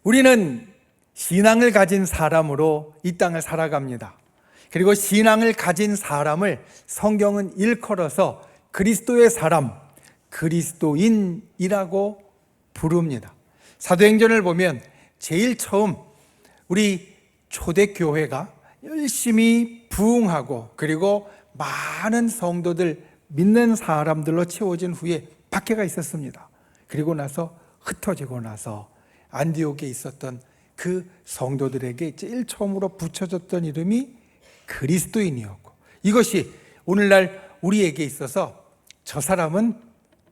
우리는 신앙을 가진 사람으로 이 땅을 살아갑니다. 그리고 신앙을 가진 사람을 성경은 일컬어서 그리스도의 사람, 그리스도인이라고 부릅니다. 사도행전을 보면 제일 처음 우리 초대교회가 열심히 부흥하고 그리고 많은 성도들, 믿는 사람들로 채워진 후에 박해가 있었습니다. 그리고 나서 흩어지고 나서 안디옥에 있었던 그 성도들에게 제일 처음으로 붙여졌던 이름이 그리스도인이었고, 이것이 오늘날 우리에게 있어서 저 사람은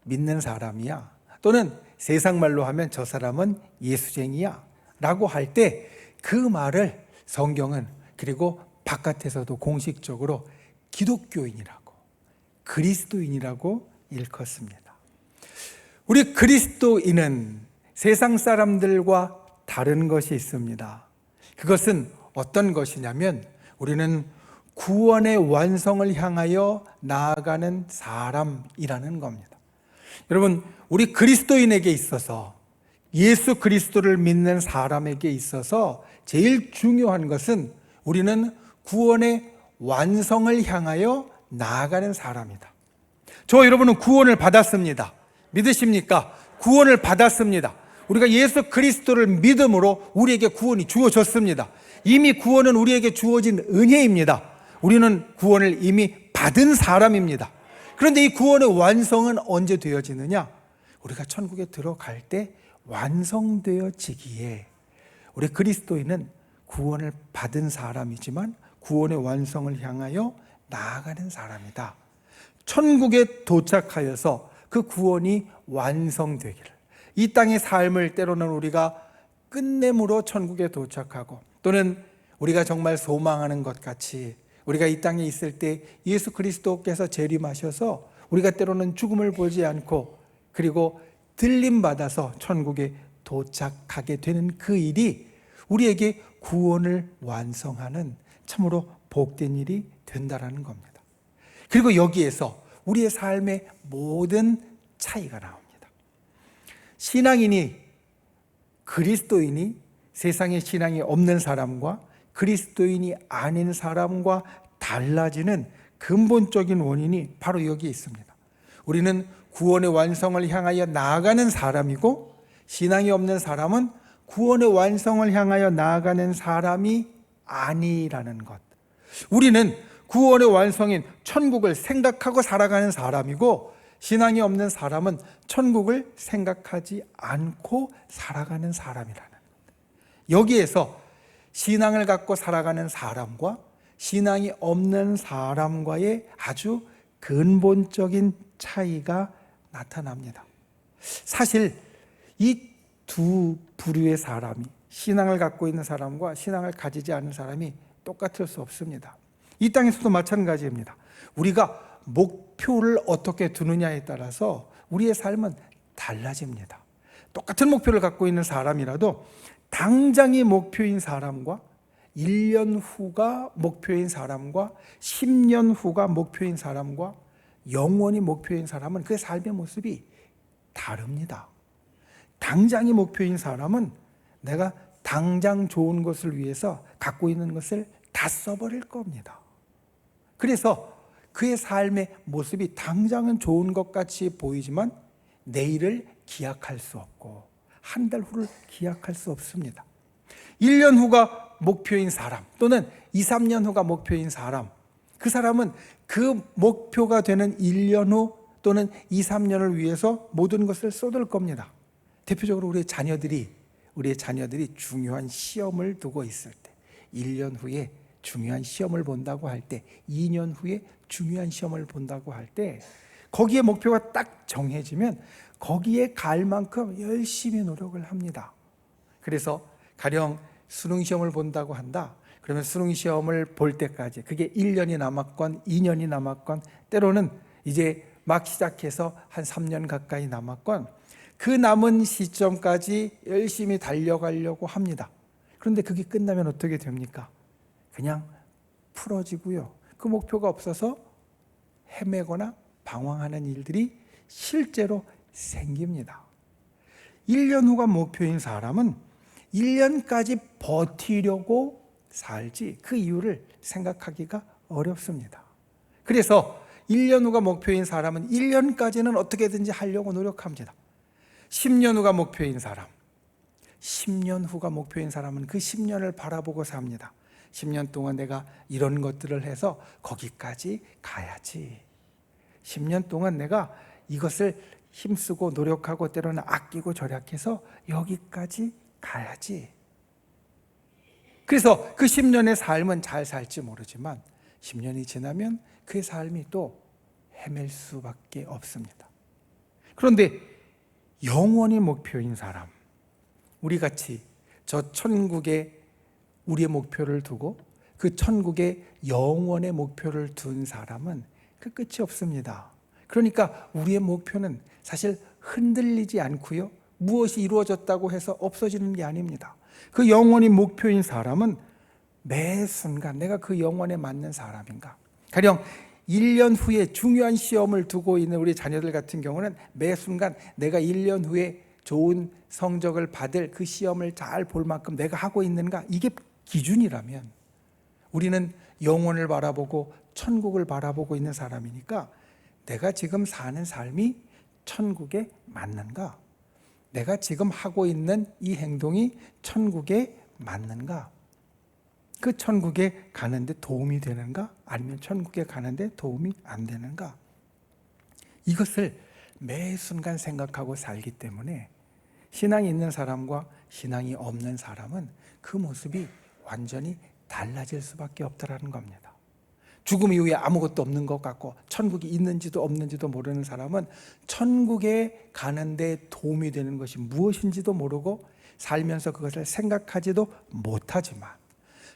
믿는 사람이야, 또는 세상 말로 하면 저 사람은 예수쟁이야 라고 할 때 그 말을 성경은 그리고 바깥에서도 공식적으로 기독교인이라고, 그리스도인이라고 일컫습니다. 우리 그리스도인은 세상 사람들과 다른 것이 있습니다. 그것은 어떤 것이냐면 우리는 구원의 완성을 향하여 나아가는 사람이라는 겁니다. 여러분, 우리 그리스도인에게 있어서, 예수 그리스도를 믿는 사람에게 있어서 제일 중요한 것은 우리는 구원의 완성을 향하여 나아가는 사람이다. 저 여러분은 구원을 받았습니다. 믿으십니까? 구원을 받았습니다. 우리가 예수 그리스도를 믿음으로 우리에게 구원이 주어졌습니다. 이미 구원은 우리에게 주어진 은혜입니다. 우리는 구원을 이미 받은 사람입니다. 그런데 이 구원의 완성은 언제 되어지느냐? 우리가 천국에 들어갈 때 완성되어지기에, 우리 그리스도인은 구원을 받은 사람이지만 구원의 완성을 향하여 나아가는 사람이다. 천국에 도착하여서 그 구원이 완성되기를, 이 땅의 삶을 때로는 우리가 끝냄으로 천국에 도착하고, 또는 우리가 정말 소망하는 것 같이 우리가 이 땅에 있을 때 예수 그리스도께서 재림하셔서 우리가 때로는 죽음을 보지 않고 그리고 들림받아서 천국에 도착하게 되는 그 일이 우리에게 구원을 완성하는 참으로 복된 일이 된다라는 겁니다. 그리고 여기에서 우리의 삶의 모든 차이가 나옵니다. 신앙인이, 그리스도인이 세상에 신앙이 없는 사람과 그리스도인이 아닌 사람과 달라지는 근본적인 원인이 바로 여기에 있습니다. 우리는 구원의 완성을 향하여 나아가는 사람이고, 신앙이 없는 사람은 구원의 완성을 향하여 나아가는 사람이 아니라는 것. 우리는 구원의 완성인 천국을 생각하고 살아가는 사람이고, 신앙이 없는 사람은 천국을 생각하지 않고 살아가는 사람이라는 것. 여기에서 신앙을 갖고 살아가는 사람과 신앙이 없는 사람과의 아주 근본적인 차이가 나타납니다. 사실 이 두 부류의 사람이, 신앙을 갖고 있는 사람과 신앙을 가지지 않은 사람이 똑같을 수 없습니다. 이 땅에서도 마찬가지입니다. 우리가 목표를 어떻게 두느냐에 따라서 우리의 삶은 달라집니다. 똑같은 목표를 갖고 있는 사람이라도 당장이 목표인 사람과 1년 후가 목표인 사람과 10년 후가 목표인 사람과 영원히 목표인 사람은 그의 삶의 모습이 다릅니다. 당장이 목표인 사람은 내가 당장 좋은 것을 위해서 갖고 있는 것을 다 써버릴 겁니다. 그래서 그의 삶의 모습이 당장은 좋은 것 같이 보이지만 내일을 기약할 수 없고 한 달 후를 기약할 수 없습니다. 1년 후가 목표인 사람, 또는 2, 3년 후가 목표인 사람, 그 사람은 그 목표가 되는 1년 후 또는 2, 3년을 위해서 모든 것을 쏟을 겁니다. 대표적으로 우리의 자녀들이 중요한 시험을 두고 있을 때, 1년 후에 중요한 시험을 본다고 할 때, 2년 후에 중요한 시험을 본다고 할 때, 거기에 목표가 딱 정해지면 거기에 갈 만큼 열심히 노력을 합니다. 그래서 가령 수능시험을 본다고 한다. 그러면 수능시험을 볼 때까지, 그게 1년이 남았건 2년이 남았건, 때로는 이제 막 시작해서 한 3년 가까이 남았건, 그 남은 시점까지 열심히 달려가려고 합니다. 그런데 그게 끝나면 어떻게 됩니까? 그냥 풀어지고요. 그 목표가 없어서 헤매거나 방황하는 일들이 실제로 생깁니다. 1년 후가 목표인 사람은 1년까지 버티려고 살지 그 이유를 생각하기가 어렵습니다. 그래서 1년 후가 목표인 사람은 1년까지는 어떻게든지 하려고 노력합니다. 10년 후가 목표인 사람, 10년 후가 목표인 사람은 그 10년을 바라보고 삽니다. 10년 동안 내가 이런 것들을 해서 거기까지 가야지. 10년 동안 내가 이것을 힘쓰고 노력하고 때로는 아끼고 절약해서 여기까지 가야지. 그래서 그 10년의 삶은 잘 살지 모르지만 10년이 지나면 그 삶이 또 헤맬 수밖에 없습니다. 그런데 영원히 목표인 사람, 우리같이 저 천국에 우리의 목표를 두고 그 천국에 영원의 목표를 둔 사람은 그 끝이 없습니다. 그러니까 우리의 목표는 사실 흔들리지 않고요, 무엇이 이루어졌다고 해서 없어지는 게 아닙니다. 그 영원히 목표인 사람은 매 순간 내가 그 영혼에 맞는 사람인가. 가령 1년 후에 중요한 시험을 두고 있는 우리 자녀들 같은 경우는 매 순간 내가 1년 후에 좋은 성적을 받을 그 시험을 잘 볼 만큼 내가 하고 있는가, 이게 기준이라면 우리는 영혼을 바라보고 천국을 바라보고 있는 사람이니까 내가 지금 사는 삶이 천국에 맞는가, 내가 지금 하고 있는 이 행동이 천국에 맞는가, 그 천국에 가는데 도움이 되는가, 아니면 천국에 가는데 도움이 안 되는가, 이것을 매 순간 생각하고 살기 때문에 신앙이 있는 사람과 신앙이 없는 사람은 그 모습이 완전히 달라질 수밖에 없다라는 겁니다. 죽음 이후에 아무것도 없는 것 같고 천국이 있는지도 없는지도 모르는 사람은 천국에 가는데 도움이 되는 것이 무엇인지도 모르고 살면서 그것을 생각하지도 못하지만,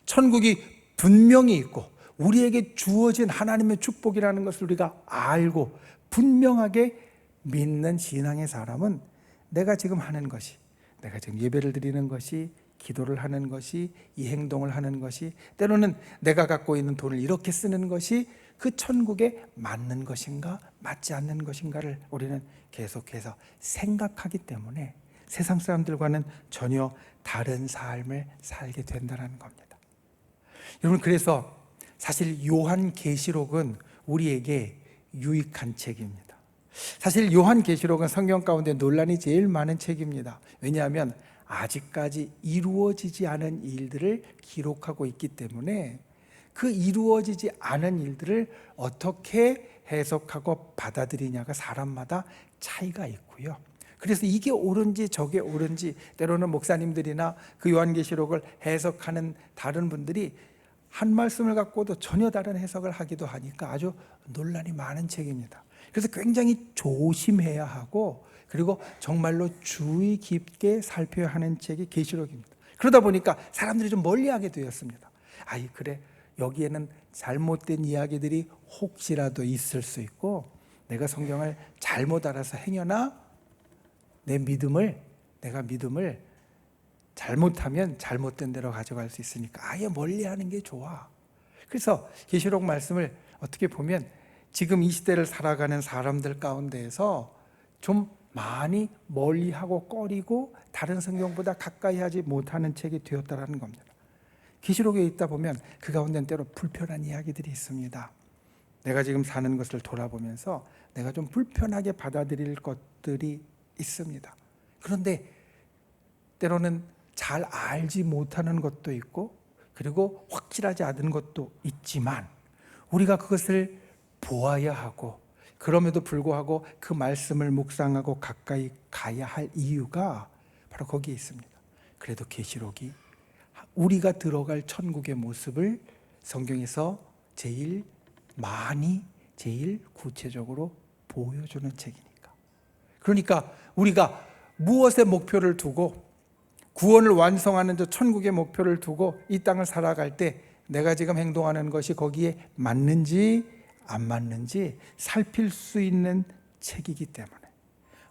천국이 분명히 있고 우리에게 주어진 하나님의 축복이라는 것을 우리가 알고 분명하게 믿는 신앙의 사람은 내가 지금 하는 것이, 내가 지금 예배를 드리는 것이, 기도를 하는 것이, 이 행동을 하는 것이, 때로는 내가 갖고 있는 돈을 이렇게 쓰는 것이 그 천국에 맞는 것인가 맞지 않는 것인가를 우리는 계속해서 생각하기 때문에 세상 사람들과는 전혀 다른 삶을 살게 된다는 겁니다. 여러분, 그래서 사실 요한계시록은 우리에게 유익한 책입니다. 사실 요한계시록은 성경 가운데 논란이 제일 많은 책입니다. 왜냐하면 아직까지 이루어지지 않은 일들을 기록하고 있기 때문에 그 이루어지지 않은 일들을 어떻게 해석하고 받아들이냐가 사람마다 차이가 있고요. 그래서 이게 옳은지 저게 옳은지, 때로는 목사님들이나 그 요한계시록을 해석하는 다른 분들이 한 말씀을 갖고도 전혀 다른 해석을 하기도 하니까 아주 논란이 많은 책입니다. 그래서 굉장히 조심해야 하고, 그리고 정말로 주의 깊게 살펴야 하는 책이 계시록입니다. 그러다 보니까 사람들이 좀 멀리하게 되었습니다. 아이, 그래, 여기에는 잘못된 이야기들이 혹시라도 있을 수 있고, 내가 성경을 잘못 알아서 행여나 내가 믿음을 잘못하면 잘못된 대로 가져갈 수 있으니까 아예 멀리하는 게 좋아. 그래서 계시록 말씀을 어떻게 보면 지금 이 시대를 살아가는 사람들 가운데에서 좀 많이 멀리하고 꺼리고 다른 성경보다 가까이 하지 못하는 책이 되었다라는 겁니다. 계시록에 있다 보면 그 가운데는 때로 불편한 이야기들이 있습니다. 내가 지금 사는 것을 돌아보면서 내가 좀 불편하게 받아들일 것들이 있습니다. 그런데 때로는 잘 알지 못하는 것도 있고, 그리고 확실하지 않은 것도 있지만 우리가 그것을 보아야 하고, 그럼에도 불구하고 그 말씀을 묵상하고 가까이 가야 할 이유가 바로 거기에 있습니다. 그래도 계시록이 우리가 들어갈 천국의 모습을 성경에서 제일 많이, 제일 구체적으로 보여주는 책이니까. 그러니까 우리가 무엇에 목표를 두고 구원을 완성하는 저 천국의 목표를 두고 이 땅을 살아갈 때 내가 지금 행동하는 것이 거기에 맞는지 안 맞는지 살필 수 있는 책이기 때문에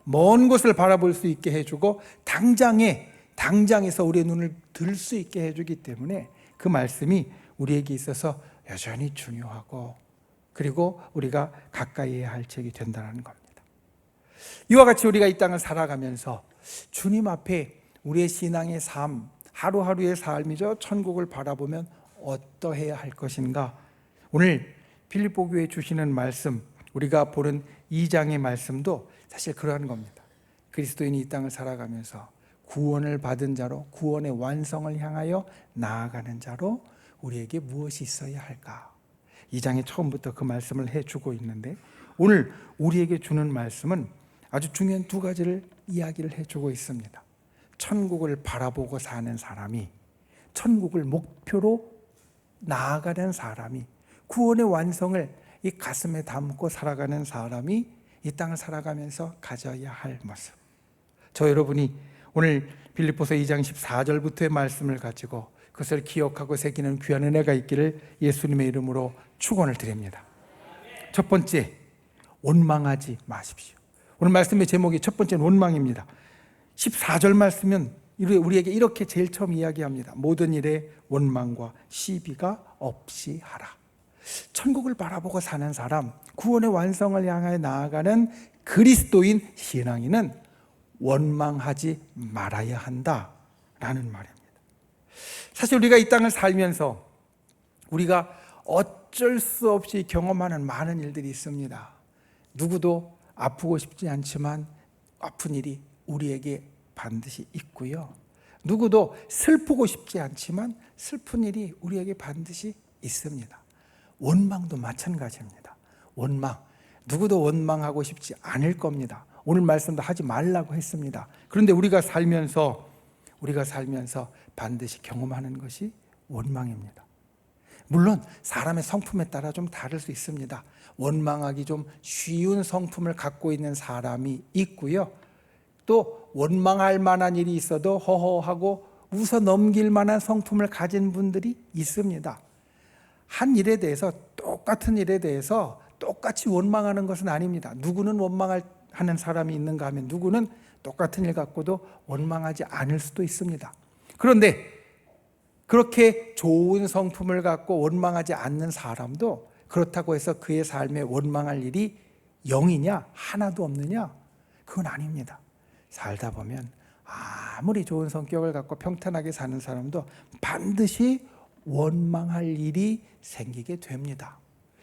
먼 곳을 바라볼 수 있게 해주고 당장에서 우리의 눈을 들 수 있게 해주기 때문에 그 말씀이 우리에게 있어서 여전히 중요하고, 그리고 우리가 가까이 해야 할 책이 된다는 겁니다. 이와 같이 우리가 이 땅을 살아가면서 주님 앞에 우리의 신앙의 삶, 하루하루의 삶이죠. 천국을 바라보면 어떠해야 할 것인가? 오늘 빌립보 교회에 주시는 말씀, 우리가 보는 2장의 말씀도 사실 그러한 겁니다. 그리스도인이 이 땅을 살아가면서 구원을 받은 자로, 구원의 완성을 향하여 나아가는 자로 우리에게 무엇이 있어야 할까? 2장의 처음부터 그 말씀을 해주고 있는데, 오늘 우리에게 주는 말씀은 아주 중요한 두 가지를 이야기를 해주고 있습니다. 천국을 바라보고 사는 사람이, 천국을 목표로 나아가는 사람이, 구원의 완성을 이 가슴에 담고 살아가는 사람이 이 땅을 살아가면서 가져야 할 모습. 저 여러분이 오늘 빌립보서 2장 14절부터의 말씀을 가지고 그것을 기억하고 새기는 귀한 은혜가 있기를 예수님의 이름으로 축원을 드립니다. 첫 번째, 원망하지 마십시오. 오늘 말씀의 제목이 첫 번째는 원망입니다. 14절 말씀은 우리에게 이렇게 제일 처음 이야기합니다. 모든 일에 원망과 시비가 없이 하라. 천국을 바라보고 사는 사람, 구원의 완성을 향해 나아가는 그리스도인 신앙인은 원망하지 말아야 한다라는 말입니다. 사실 우리가 이 땅을 살면서 우리가 어쩔 수 없이 경험하는 많은 일들이 있습니다. 누구도 아프고 싶지 않지만 아픈 일이 우리에게 반드시 있고요. 누구도 슬프고 싶지 않지만 슬픈 일이 우리에게 반드시 있습니다. 원망도 마찬가지입니다. 원망, 누구도 원망하고 싶지 않을 겁니다. 오늘 말씀도 하지 말라고 했습니다. 그런데 우리가 살면서 반드시 경험하는 것이 원망입니다. 물론 사람의 성품에 따라 좀 다를 수 있습니다. 원망하기 좀 쉬운 성품을 갖고 있는 사람이 있고요. 또 원망할 만한 일이 있어도 허허하고 웃어 넘길 만한 성품을 가진 분들이 있습니다. 한 일에 대해서, 똑같은 일에 대해서 똑같이 원망하는 것은 아닙니다. 누구는 원망하는 사람이 있는가 하면 누구는 똑같은 일 갖고도 원망하지 않을 수도 있습니다. 그런데 그렇게 좋은 성품을 갖고 원망하지 않는 사람도 그렇다고 해서 그의 삶에 원망할 일이 0이냐, 하나도 없느냐? 그건 아닙니다. 살다 보면 아무리 좋은 성격을 갖고 평탄하게 사는 사람도 반드시 원망할 일이 생기게 됩니다.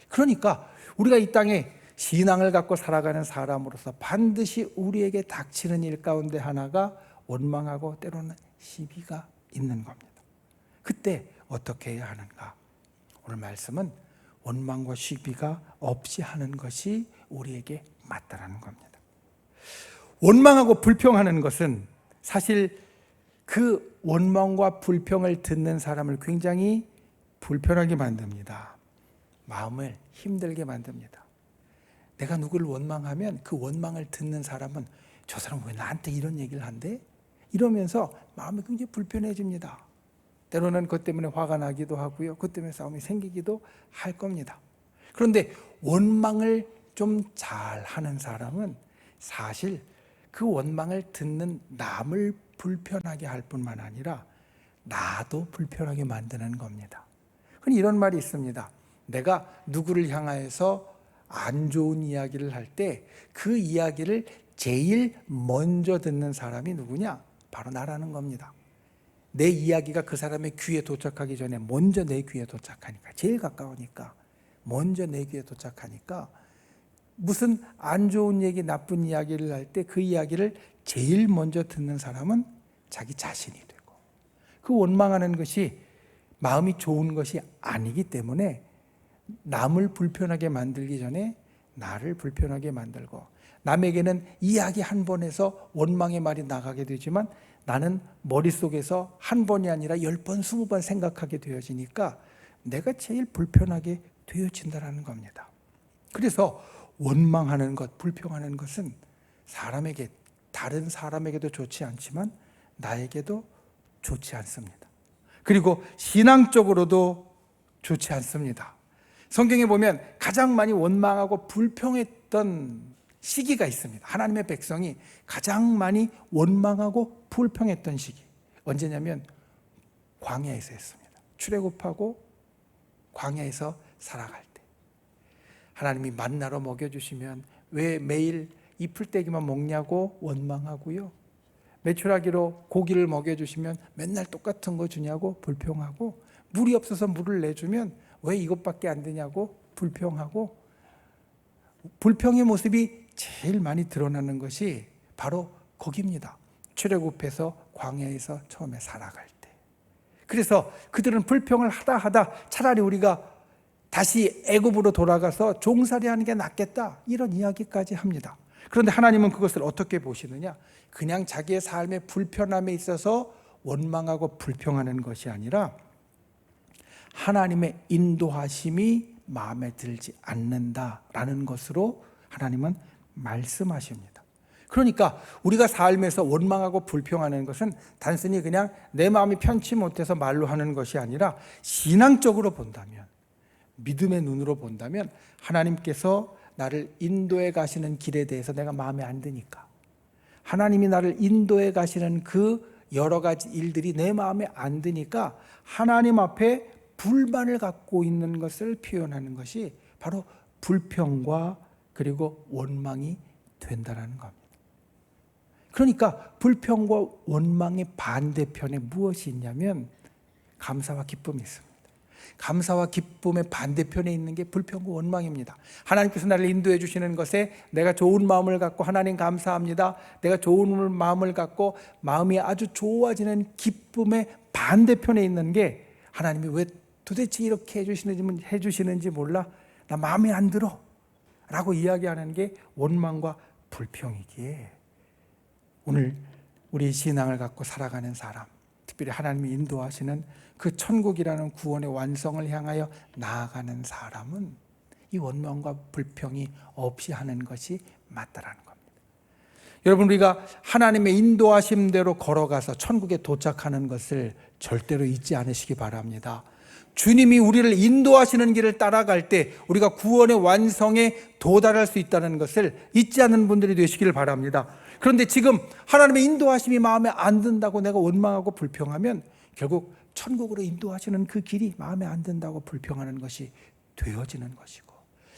그러니까 우리가 이 땅에 신앙을 갖고 살아가는 사람으로서 반드시 우리에게 닥치는 일 가운데 하나가 원망하고 때로는 시비가 있는 겁니다. 그때 어떻게 해야 하는가? 오늘 말씀은 원망과 시비가 없이 하는 것이 우리에게 맞다라는 겁니다. 원망하고 불평하는 것은 사실 그 원망과 불평을 듣는 사람을 굉장히 불편하게 만듭니다. 마음을 힘들게 만듭니다. 내가 누구를 원망하면 그 원망을 듣는 사람은 저 사람 왜 나한테 이런 얘기를 한대? 이러면서 마음이 굉장히 불편해집니다. 때로는 그것 때문에 화가 나기도 하고요. 그것 때문에 싸움이 생기기도 할 겁니다. 그런데 원망을 좀 잘하는 사람은 사실 그 원망을 듣는 남을 불편하게 할 뿐만 아니라 나도 불편하게 만드는 겁니다. 이런 말이 있습니다. 내가 누구를 향하여서 안 좋은 이야기를 할 때 그 이야기를 제일 먼저 듣는 사람이 누구냐? 바로 나라는 겁니다. 내 이야기가 그 사람의 귀에 도착하기 전에 먼저 내 귀에 도착하니까, 제일 가까우니까 먼저 내 귀에 도착하니까 무슨 안 좋은 얘기, 나쁜 이야기를 할 때 그 이야기를 제일 먼저 듣는 사람은 자기 자신이 되고, 그 원망하는 것이 마음이 좋은 것이 아니기 때문에 남을 불편하게 만들기 전에 나를 불편하게 만들고, 남에게는 이야기 한 번에서 원망의 말이 나가게 되지만 나는 머릿속에서 한 번이 아니라 10번, 20번 생각하게 되어지니까 내가 제일 불편하게 되어진다는 겁니다. 그래서 원망하는 것, 불평하는 것은 사람에게, 다른 사람에게도 좋지 않지만 나에게도 좋지 않습니다. 그리고 신앙적으로도 좋지 않습니다. 성경에 보면 가장 많이 원망하고 불평했던 시기가 있습니다. 하나님의 백성이 가장 많이 원망하고 불평했던 시기, 언제냐면 광야에서 했습니다. 출애굽하고 광야에서 살아갈 때 하나님이 만나로 먹여주시면 왜 매일 이 풀떼기만 먹냐고 원망하고요, 메추라기로 고기를 먹여주시면 맨날 똑같은 거 주냐고 불평하고, 물이 없어서 물을 내주면 왜 이것밖에 안 되냐고 불평하고, 불평의 모습이 제일 많이 드러나는 것이 바로 거기입니다. 출애굽해서 광야에서 처음에 살아갈 때. 그래서 그들은 불평을 하다 차라리 우리가 다시 애굽으로 돌아가서 종살이하는 게 낫겠다, 이런 이야기까지 합니다. 그런데 하나님은 그것을 어떻게 보시느냐? 그냥 자기의 삶의 불편함에 있어서 원망하고 불평하는 것이 아니라 하나님의 인도하심이 마음에 들지 않는다라는 것으로 하나님은 말씀하십니다. 그러니까 우리가 삶에서 원망하고 불평하는 것은 단순히 그냥 내 마음이 편치 못해서 말로 하는 것이 아니라, 신앙적으로 본다면, 믿음의 눈으로 본다면 하나님께서 나를 인도해 가시는 길에 대해서 내가 마음에 안 드니까, 하나님이 나를 인도해 가시는 그 여러 가지 일들이 내 마음에 안 드니까 하나님 앞에 불만을 갖고 있는 것을 표현하는 것이 바로 불평과 그리고 원망이 된다는 겁니다. 그러니까 불평과 원망의 반대편에 무엇이 있냐면 감사와 기쁨이 있습니다. 감사와 기쁨의 반대편에 있는 게 불평과 원망입니다. 하나님께서 나를 인도해 주시는 것에 내가 좋은 마음을 갖고 하나님 감사합니다, 내가 좋은 마음을 갖고 마음이 아주 좋아지는 기쁨의 반대편에 있는 게, 하나님이 왜 도대체 이렇게 해주시는지 몰라, 나 마음에 안 들어 라고 이야기하는 게 원망과 불평이기에, 오늘 우리 신앙을 갖고 살아가는 사람, 특별히 하나님이 인도하시는 그 천국이라는 구원의 완성을 향하여 나아가는 사람은 이 원망과 불평이 없이 하는 것이 맞다라는 겁니다. 여러분, 우리가 하나님의 인도하심대로 걸어가서 천국에 도착하는 것을 절대로 잊지 않으시기 바랍니다. 주님이 우리를 인도하시는 길을 따라갈 때 우리가 구원의 완성에 도달할 수 있다는 것을 잊지 않는 분들이 되시기를 바랍니다. 그런데 지금 하나님의 인도하심이 마음에 안 든다고 내가 원망하고 불평하면 결국 천국으로 인도하시는 그 길이 마음에 안 든다고 불평하는 것이 되어지는 것이고,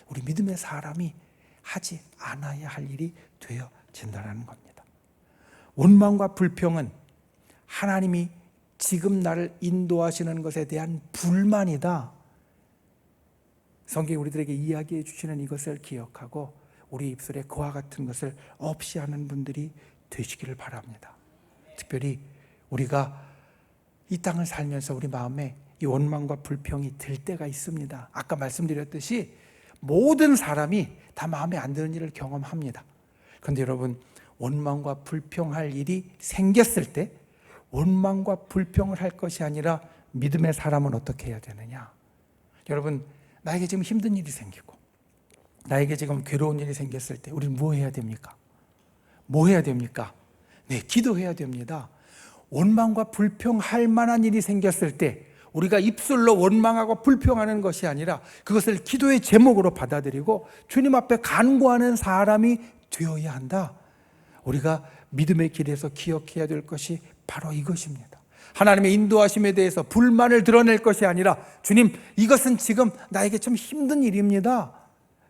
우리 믿음의 사람이 하지 않아야 할 일이 되어진다는 겁니다. 원망과 불평은 하나님이 지금 나를 인도하시는 것에 대한 불만이다. 성경이 우리들에게 이야기해 주시는 이것을 기억하고 우리 입술에 그와 같은 것을 없이 하는 분들이 되시기를 바랍니다. 특별히 우리가 이 땅을 살면서 우리 마음에 이 원망과 불평이 들 때가 있습니다. 아까 말씀드렸듯이 모든 사람이 다 마음에 안 드는 일을 경험합니다. 그런데 여러분, 원망과 불평할 일이 생겼을 때 원망과 불평을 할 것이 아니라 믿음의 사람은 어떻게 해야 되느냐? 여러분, 나에게 지금 힘든 일이 생기고 나에게 지금 괴로운 일이 생겼을 때 우리는 뭐 해야 됩니까? 뭐 해야 됩니까? 네, 기도해야 됩니다. 원망과 불평할 만한 일이 생겼을 때 우리가 입술로 원망하고 불평하는 것이 아니라 그것을 기도의 제목으로 받아들이고 주님 앞에 간구하는 사람이 되어야 한다. 우리가 믿음의 길에서 기억해야 될 것이 바로 이것입니다. 하나님의 인도하심에 대해서 불만을 드러낼 것이 아니라, 주님, 이것은 지금 나에게 좀 힘든 일입니다,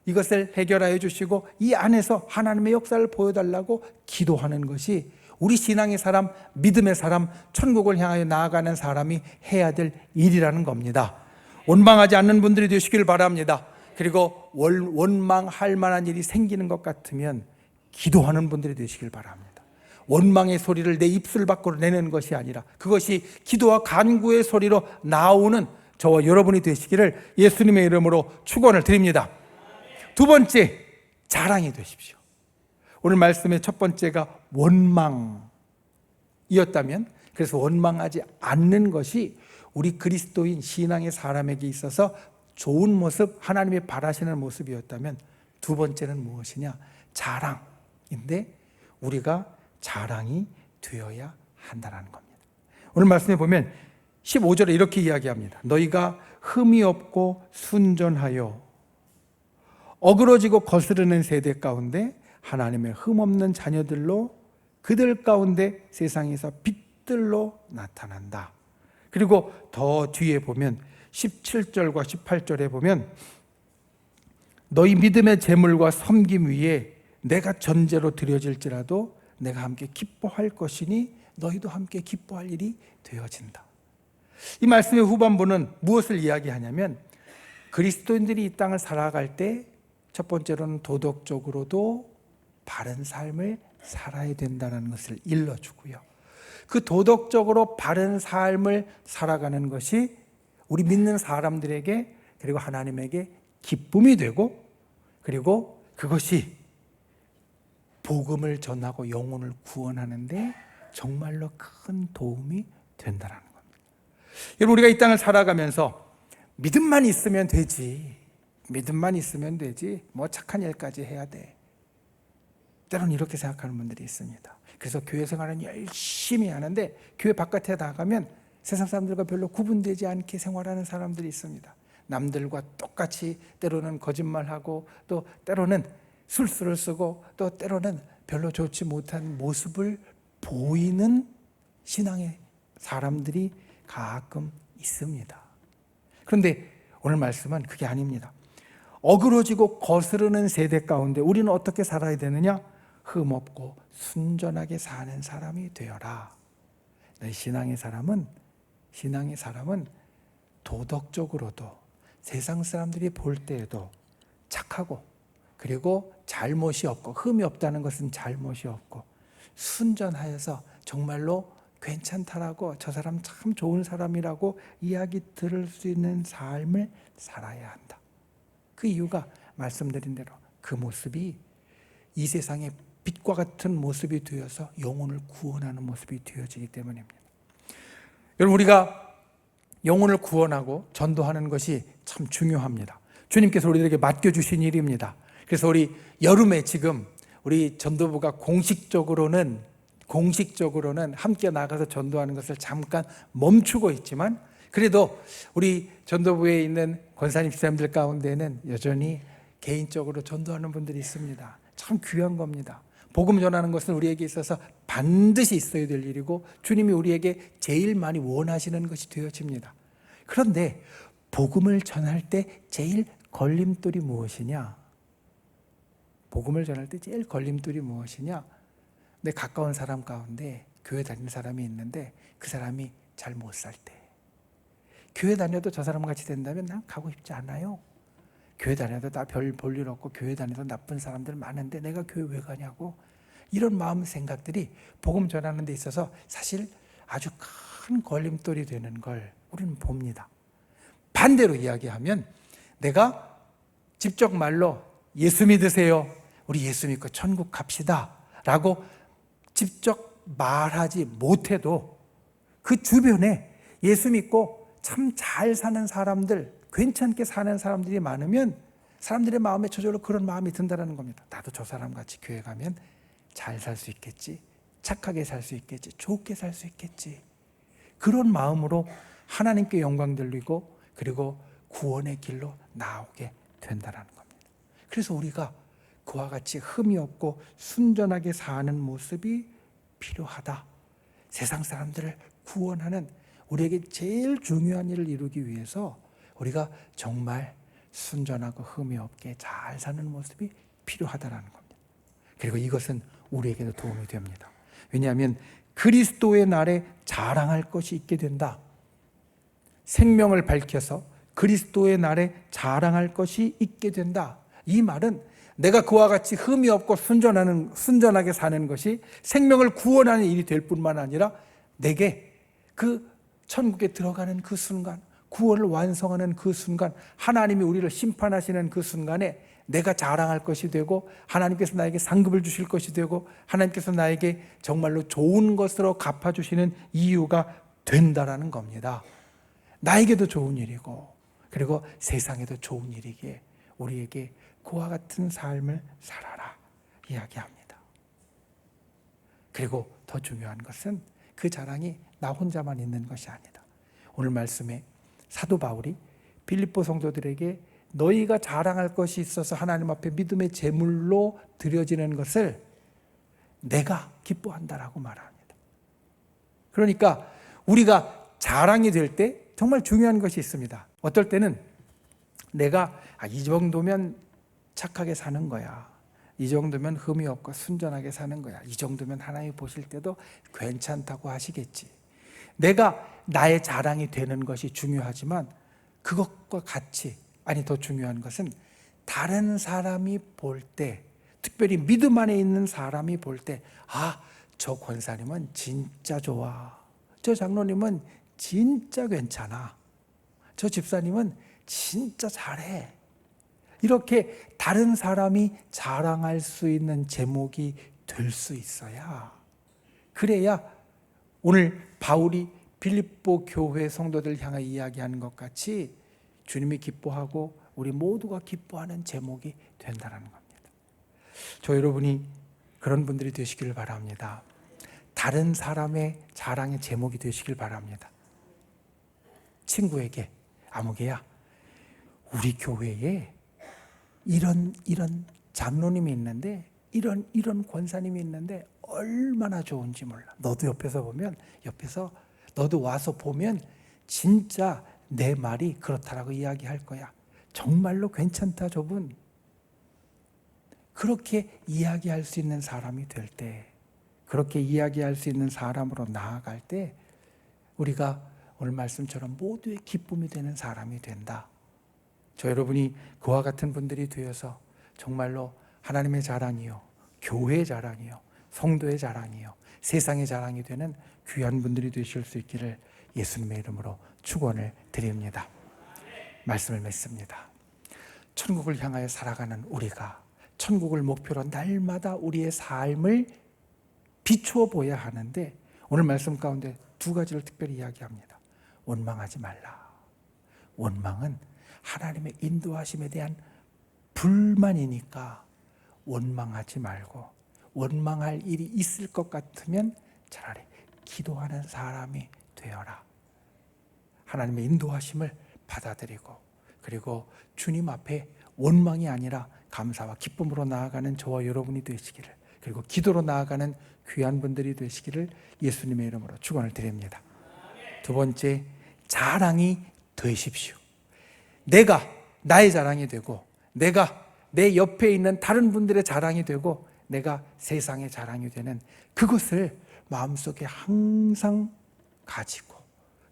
이것을 해결하여 주시고 이 안에서 하나님의 역사를 보여달라고 기도하는 것이 우리 신앙의 사람, 믿음의 사람, 천국을 향하여 나아가는 사람이 해야 될 일이라는 겁니다. 원망하지 않는 분들이 되시길 바랍니다. 그리고 원망할 만한 일이 생기는 것 같으면 기도하는 분들이 되시길 바랍니다. 원망의 소리를 내 입술 밖으로 내는 것이 아니라 그것이 기도와 간구의 소리로 나오는 저와 여러분이 되시기를 예수님의 이름으로 축원을 드립니다. 두 번째, 자랑이 되십시오. 오늘 말씀의 첫 번째가 원망이었다면, 그래서 원망하지 않는 것이 우리 그리스도인 신앙의 사람에게 있어서 좋은 모습, 하나님이 바라시는 모습이었다면, 두 번째는 무엇이냐? 자랑인데 우리가 자랑이 되어야 한다는 겁니다. 오늘 말씀에 보면 15절에 이렇게 이야기합니다. 너희가 흠이 없고 순전하여 어그러지고 거스르는 세대 가운데 하나님의 흠없는 자녀들로 그들 가운데 세상에서 빛들로 나타난다. 그리고 더 뒤에 보면 17절과 18절에 보면 너희 믿음의 재물과 섬김 위에 내가 전제로 드려질지라도 내가 함께 기뻐할 것이니 너희도 함께 기뻐할 일이 되어진다. 이 말씀의 후반부는 무엇을 이야기하냐면 그리스도인들이 이 땅을 살아갈 때 첫 번째로는 도덕적으로도 바른 삶을 살아야 된다는 것을 일러주고요. 그 도덕적으로 바른 삶을 살아가는 것이 우리 믿는 사람들에게 그리고 하나님에게 기쁨이 되고 그리고 그것이 복음을 전하고 영혼을 구원하는데 정말로 큰 도움이 된다는 겁니다. 여러분, 우리가 이 땅을 살아가면서 믿음만 있으면 되지, 믿음만 있으면 되지, 뭐 착한 일까지 해야 돼, 때로는 이렇게 생각하는 분들이 있습니다. 그래서 교회 생활은 열심히 하는데 교회 바깥에 나가면 세상 사람들과 별로 구분되지 않게 생활하는 사람들이 있습니다. 남들과 똑같이 때로는 거짓말하고 또 때로는 술수를 쓰고 또 때로는 별로 좋지 못한 모습을 보이는 신앙의 사람들이 가끔 있습니다. 그런데 오늘 말씀은 그게 아닙니다. 어그러지고 거스르는 세대 가운데 우리는 어떻게 살아야 되느냐? 흠없고 순전하게 사는 사람이 되어라. 신앙의 사람은 도덕적으로도 세상 사람들이 볼 때에도 착하고 그리고 잘못이 없고, 흠이 없다는 것은 잘못이 없고 순전하여서 정말로 괜찮다라고, 저 사람 참 좋은 사람이라고 이야기 들을 수 있는 삶을 살아야 한다. 그 이유가 말씀드린 대로 그 모습이 이 세상의 빛과 같은 모습이 되어서 영혼을 구원하는 모습이 되어지기 때문입니다. 여러분, 우리가 영혼을 구원하고 전도하는 것이 참 중요합니다. 주님께서 우리들에게 맡겨주신 일입니다. 그래서 우리 여름에 지금 우리 전도부가 공식적으로는 함께 나가서 전도하는 것을 잠깐 멈추고 있지만, 그래도 우리 전도부에 있는 권사님 집사님들 가운데는 여전히 개인적으로 전도하는 분들이 있습니다. 참 귀한 겁니다. 복음 전하는 것은 우리에게 있어서 반드시 있어야 될 일이고 주님이 우리에게 제일 많이 원하시는 것이 되어집니다. 그런데 복음을 전할 때 제일 걸림돌이 무엇이냐? 복음을 전할 때 제일 걸림돌이 무엇이냐? 내 가까운 사람 가운데 교회 다니는 사람이 있는데 그 사람이 잘 못 살 때, 교회 다녀도 저 사람 같이 된다면 난 가고 싶지 않아요. 교회 다녀도 나 별 볼 일 없고 교회 다녀도 나쁜 사람들 많은데 내가 교회 왜 가냐고, 이런 마음 생각들이 복음 전하는 데 있어서 사실 아주 큰 걸림돌이 되는 걸 우리는 봅니다. 반대로 이야기하면 내가 직접 말로 예수 믿으세요, 우리 예수 믿고 천국 갑시다 라고 직접 말하지 못해도 그 주변에 예수 믿고 참 잘 사는 사람들, 괜찮게 사는 사람들이 많으면 사람들의 마음에 저절로 그런 마음이 든다는 겁니다. 나도 저 사람 같이 교회 가면 잘 살 수 있겠지, 착하게 살 수 있겠지, 좋게 살 수 있겠지. 그런 마음으로 하나님께 영광 돌리고 그리고 구원의 길로 나오게 된다는 겁니다. 그래서 우리가 그와 같이 흠이 없고 순전하게 사는 모습이 필요하다. 세상 사람들을 구원하는 우리에게 제일 중요한 일을 이루기 위해서 우리가 정말 순전하고 흠이 없게 잘 사는 모습이 필요하다는 겁니다. 그리고 이것은 우리에게도 도움이 됩니다. 왜냐하면 그리스도의 날에 자랑할 것이 있게 된다. 생명을 밝혀서 그리스도의 날에 자랑할 것이 있게 된다. 이 말은 내가 그와 같이 흠이 없고 순전하게 사는 것이 생명을 구원하는 일이 될 뿐만 아니라 내게 그 천국에 들어가는 그 순간, 구원을 완성하는 그 순간, 하나님이 우리를 심판하시는 그 순간에 내가 자랑할 것이 되고 하나님께서 나에게 상급을 주실 것이 되고 하나님께서 나에게 정말로 좋은 것으로 갚아주시는 이유가 된다라는 겁니다. 나에게도 좋은 일이고 그리고 세상에도 좋은 일이기에 우리에게 그와 같은 삶을 살아라 이야기합니다. 그리고 더 중요한 것은 그 자랑이 나 혼자만 있는 것이 아니다. 오늘 말씀에 사도 바울이 빌립보 성도들에게 너희가 자랑할 것이 있어서 하나님 앞에 믿음의 제물로 드려지는 것을 내가 기뻐한다라고 말합니다. 그러니까 우리가 자랑이 될 때 정말 중요한 것이 있습니다. 어떨 때는 내가 이 정도면 착하게 사는 거야, 이 정도면 흠이 없고 순전하게 사는 거야. 이 정도면 하나님이 보실 때도 괜찮다고 하시겠지. 내가 나의 자랑이 되는 것이 중요하지만 그것과 같이, 아니 더 중요한 것은 다른 사람이 볼 때, 특별히 믿음 안에 있는 사람이 볼 때, 아, 저 권사님은 진짜 좋아. 저 장로님은 진짜 괜찮아. 저 집사님은 진짜 잘해. 이렇게 다른 사람이 자랑할 수 있는 제목이 될 수 있어야, 그래야 오늘 바울이 빌립보 교회 성도들 향해 이야기하는 것 같이 주님이 기뻐하고 우리 모두가 기뻐하는 제목이 된다는 겁니다. 저 여러분이 그런 분들이 되시길 바랍니다. 다른 사람의 자랑의 제목이 되시길 바랍니다. 친구에게, 아무개야, 우리 교회에 이런 장로님이 있는데, 이런 권사님이 있는데 얼마나 좋은지 몰라. 너도 옆에서 보면, 너도 와서 보면 진짜 내 말이 그렇다라고 이야기할 거야. 정말로 괜찮다 저분. 그렇게 이야기할 수 있는 사람이 될 때, 그렇게 이야기할 수 있는 사람으로 나아갈 때 우리가 오늘 말씀처럼 모두의 기쁨이 되는 사람이 된다. 저 여러분이 그와 같은 분들이 되어서 정말로 하나님의 자랑이요, 교회의 자랑이요, 성도의 자랑이요, 세상의 자랑이 되는 귀한 분들이 되실 수 있기를 예수님의 이름으로 축원을 드립니다. 말씀을 맺습니다. 천국을 향하여 살아가는 우리가 천국을 목표로 날마다 우리의 삶을 비추어 보아야 하는데, 오늘 말씀 가운데 두 가지를 특별히 이야기합니다. 원망하지 말라. 원망은 하나님의 인도하심에 대한 불만이니까 원망하지 말고, 원망할 일이 있을 것 같으면 차라리 기도하는 사람이 되어라. 하나님의 인도하심을 받아들이고, 그리고 주님 앞에 원망이 아니라 감사와 기쁨으로 나아가는 저와 여러분이 되시기를, 그리고 기도로 나아가는 귀한 분들이 되시기를 예수님의 이름으로 축원을 드립니다. 두 번째, 자랑이 되십시오. 내가 나의 자랑이 되고, 내가 내 옆에 있는 다른 분들의 자랑이 되고, 내가 세상의 자랑이 되는 그것을 마음속에 항상 가지고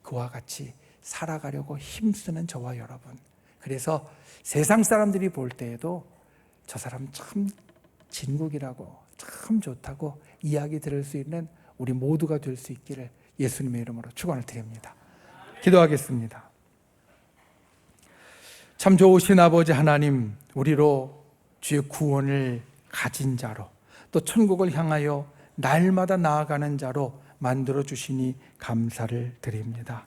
그와 같이 살아가려고 힘쓰는 저와 여러분. 그래서 세상 사람들이 볼 때에도 저 사람 참 진국이라고, 참 좋다고 이야기 들을 수 있는 우리 모두가 될 수 있기를 예수님의 이름으로 축원을 드립니다. 기도하겠습니다. 참 좋으신 아버지 하나님, 우리로 주의 구원을 가진 자로, 또 천국을 향하여 날마다 나아가는 자로 만들어 주시니 감사를 드립니다.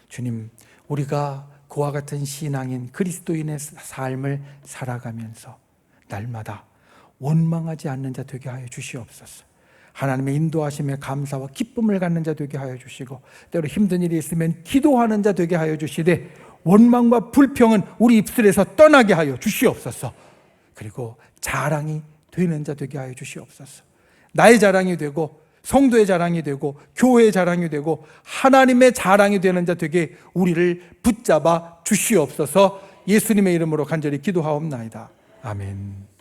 주님, 우리가 그와 같은 신앙인 그리스도인의 삶을 살아가면서 날마다 원망하지 않는 자 되게 하여 주시옵소서. 하나님의 인도하심에 감사와 기쁨을 갖는 자 되게 하여 주시고, 때로 힘든 일이 있으면 기도하는 자 되게 하여 주시되, 원망과 불평은 우리 입술에서 떠나게 하여 주시옵소서. 그리고 자랑이 되는 자 되게 하여 주시옵소서. 나의 자랑이 되고, 성도의 자랑이 되고, 교회의 자랑이 되고, 하나님의 자랑이 되는 자 되게 우리를 붙잡아 주시옵소서. 예수님의 이름으로 간절히 기도하옵나이다. 아멘.